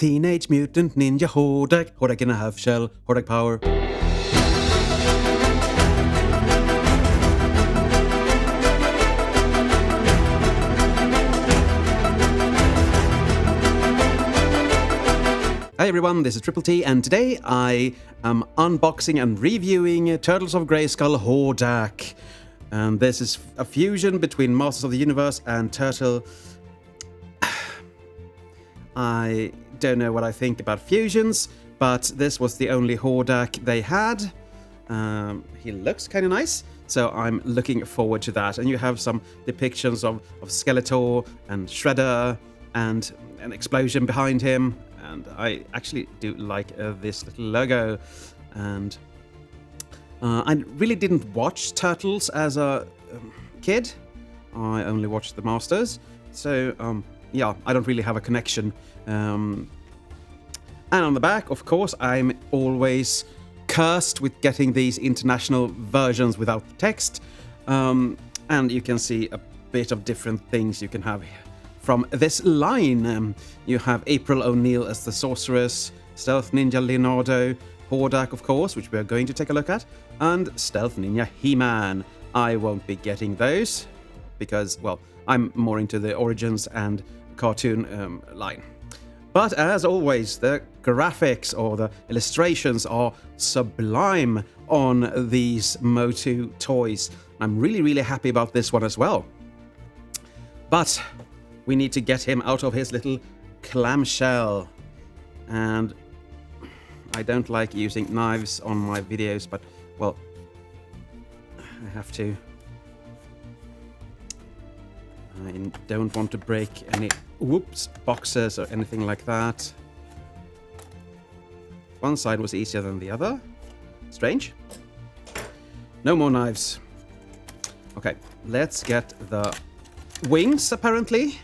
Teenage Mutant Ninja Hordak, Hordak in a half shell, Hordak power. Hi everyone, this is Triple T, and today I am unboxing and reviewing Turtles of Grayskull Hordak. And this is a fusion between Masters of the Universe and Turtle. I don't know what I think about fusions, but this was the only Hordak they had. He looks kind of nice, so I'm looking forward to that. And you have some depictions of Skeletor and Shredder and an explosion behind him. And I actually do like this little logo. And I really didn't watch Turtles as a kid. I only watched the Masters. So, yeah, I don't really have a connection. And on the back, of course, I'm always cursed with getting these international versions without text. And you can see a bit of different things you can have here. From this line, you have April O'Neil as the Sorceress, Stealth Ninja Leonardo, Hordak, of course, which we are going to take a look at, and Stealth Ninja He-Man. I won't be getting those because, well, I'm more into the Origins and cartoon line. But as always, the graphics or the illustrations are sublime on these MOTU toys. I'm really, really happy about this one as well. But we need to get him out of his little clamshell. And I don't like using knives on my videos, but, well, I have to. I don't want to break any boxes or anything like that. One side was easier than the other. Strange. No more knives. Okay, let's get the wings, apparently,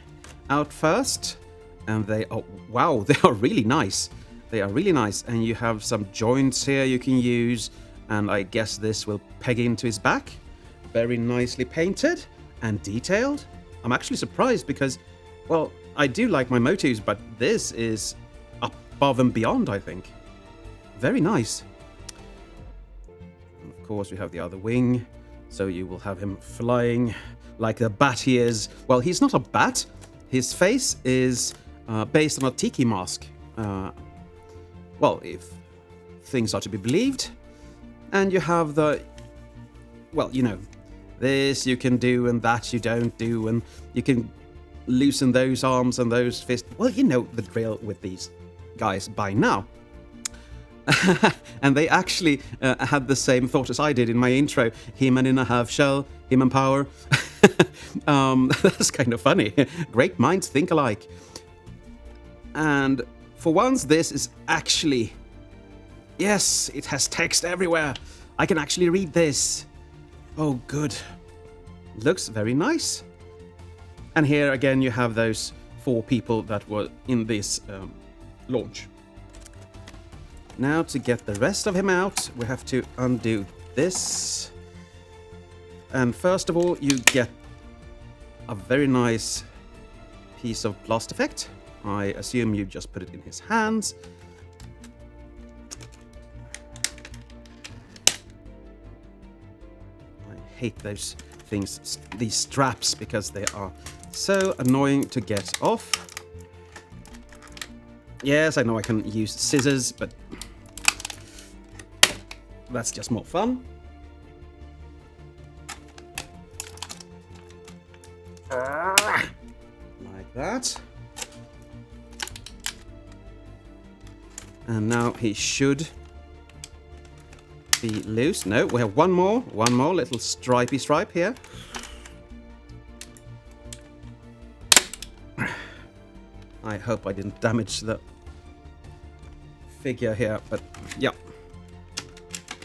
out first. And they are, wow, they are really nice. They are really nice. And you have some joints here you can use. And I guess this will peg into his back. Very nicely painted and detailed. I'm actually surprised because, well, I do like my MOTUs, but this is above and beyond, I think. Very nice. And of course, we have the other wing. So you will have him flying like the bat he is. Well, he's not a bat. His face is based on a tiki mask. Well, if things are to be believed. And you have the, well, you know, this you can do and that you don't do, and you can loosen those arms and those fists. Well, you know the drill with these guys by now. And they actually had the same thought as I did in my intro. He-Man in a half shell, He-Man power. That's kind of funny. Great minds think alike. And for once, this is actually... Yes, it has text everywhere. I can actually read this. Oh, good. Looks very nice. And here again, you have those 4 people that were in this launch. Now, to get the rest of him out, we have to undo this. And first of all, you get a very nice piece of Plastifect. I assume you just put it in his hands. I hate those things, these straps, because they are so annoying to get off. Yes, I know I can use scissors, but that's just more fun. Like that. And now he should be loose. No, we have one more little stripy stripe here. I hope I didn't damage the figure here, but yeah.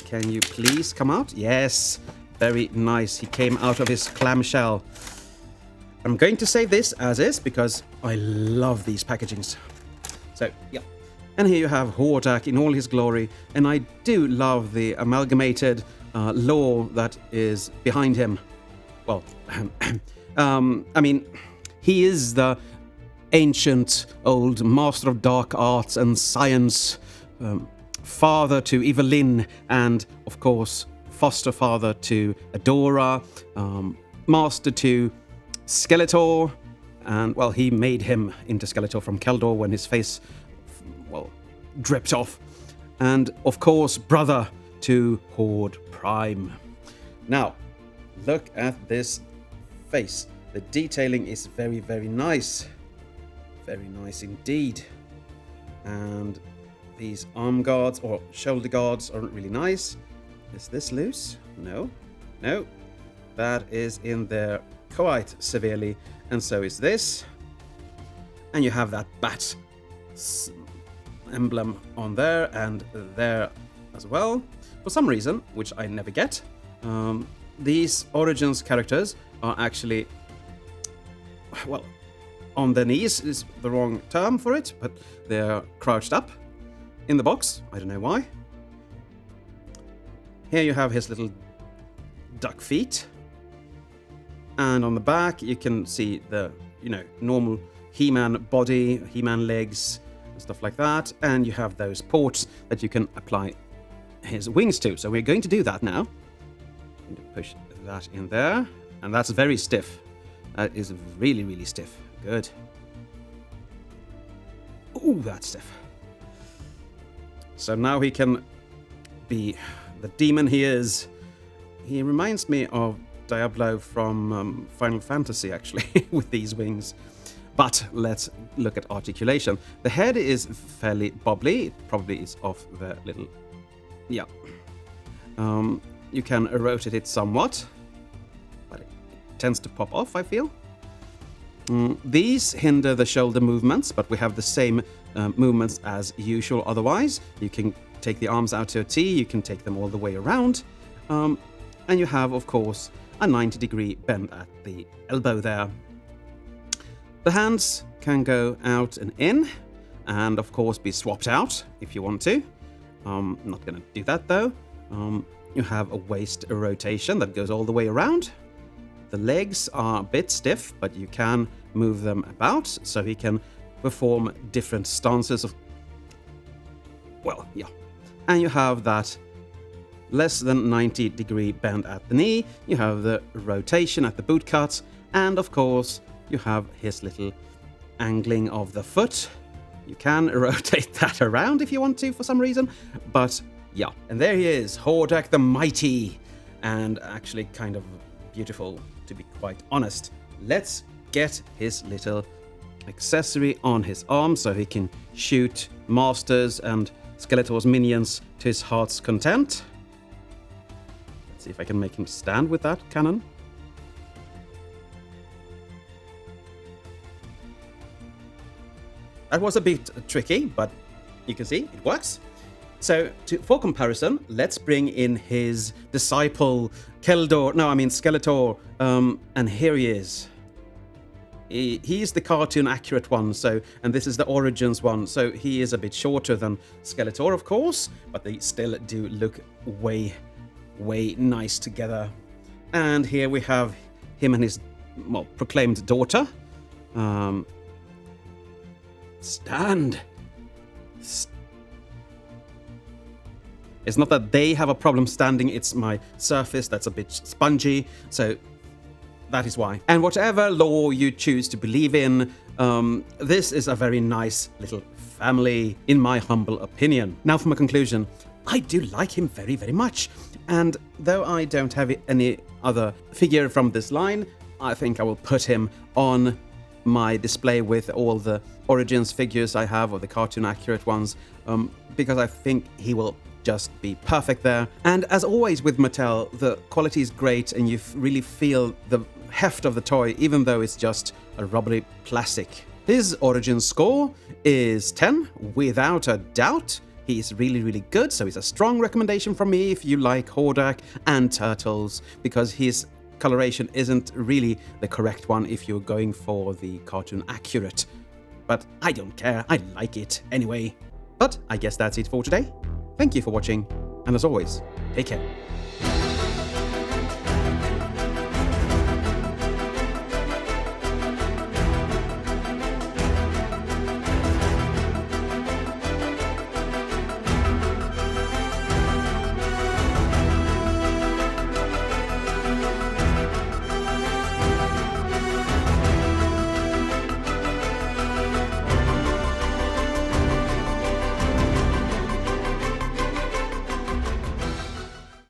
Can you please come out? Yes, very nice. He came out of his clamshell. I'm going to save this as is because I love these packagings. So, yeah. And here you have Hordak in all his glory, and I do love the amalgamated lore that is behind him. Well, I mean, he is the ancient old master of dark arts and science, father to Evelyn, and of course foster father to Adora, master to Skeletor, and well, he made him into Skeletor from Keldor when his face, well, dripped off, and of course brother to Horde Prime. Now, look at this face. The detailing is very, very nice. Very nice indeed. And these arm guards or shoulder guards aren't really nice. Is this loose? No. No. That is in there quite severely. And so is this. And you have that bat emblem on there and there as well. For some reason, which I never get, these Origins characters are actually, well, on their knees is the wrong term for it, but they're crouched up in the box. I don't know why. Here you have his little duck feet. And on the back, you can see the, normal He-Man body, He-Man legs, and stuff like that. And you have those ports that you can apply his wings to. So we're going to do that now. I'm going to push that in there. And that's very stiff. That is really, really stiff. Good. Ooh, that's stiff. So now he can be the demon he is. He reminds me of Diablo from Final Fantasy, actually, with these wings. But let's look at articulation. The head is fairly bobbly. It probably is off the little... Yeah. You can rotate it somewhat, but it tends to pop off, I feel. These hinder the shoulder movements, but we have the same movements as usual otherwise. You can take the arms out to a T, you can take them all the way around. And you have, of course, a 90-degree bend at the elbow there. The hands can go out and in, and of course be swapped out if you want to. I'm not going to do that though. You have a waist rotation that goes all the way around. The legs are a bit stiff, but you can move them about, so he can perform different stances of... Well, yeah. And you have that less than 90-degree bend at the knee. You have the rotation at the boot cut, and of course, you have his little angling of the foot. You can rotate that around if you want to for some reason, but yeah. And there he is, Hordak the Mighty, and actually kind of beautiful, to be quite honest. Let's get his little accessory on his arm so he can shoot Masters and Skeletor's minions to his heart's content. Let's see if I can make him stand with that cannon. That was a bit tricky, but you can see it works. So, for comparison, let's bring in his disciple, Skeletor, and here he is. He's the cartoon accurate one, and this is the Origins one, so he is a bit shorter than Skeletor, of course, but they still do look way, way nice together. And here we have him and his, well, proclaimed daughter. Stand. It's not that they have a problem standing, it's my surface that's a bit spongy, so that is why. And whatever lore you choose to believe in, this is a very nice little family, in my humble opinion. Now for my conclusion, I do like him very, very much. And though I don't have any other figure from this line, I think I will put him on my display with all the Origins figures I have, or the cartoon accurate ones, because I think he will just be perfect there. And as always with Mattel, the quality is great and you really feel the heft of the toy, even though it's just a rubbery plastic. His origin score is 10, without a doubt. He's really, really good, so it's a strong recommendation from me if you like Hordak and Turtles, because his coloration isn't really the correct one if you're going for the cartoon accurate. But I don't care, I like it anyway. But I guess that's it for today. Thank you for watching, and as always, take care.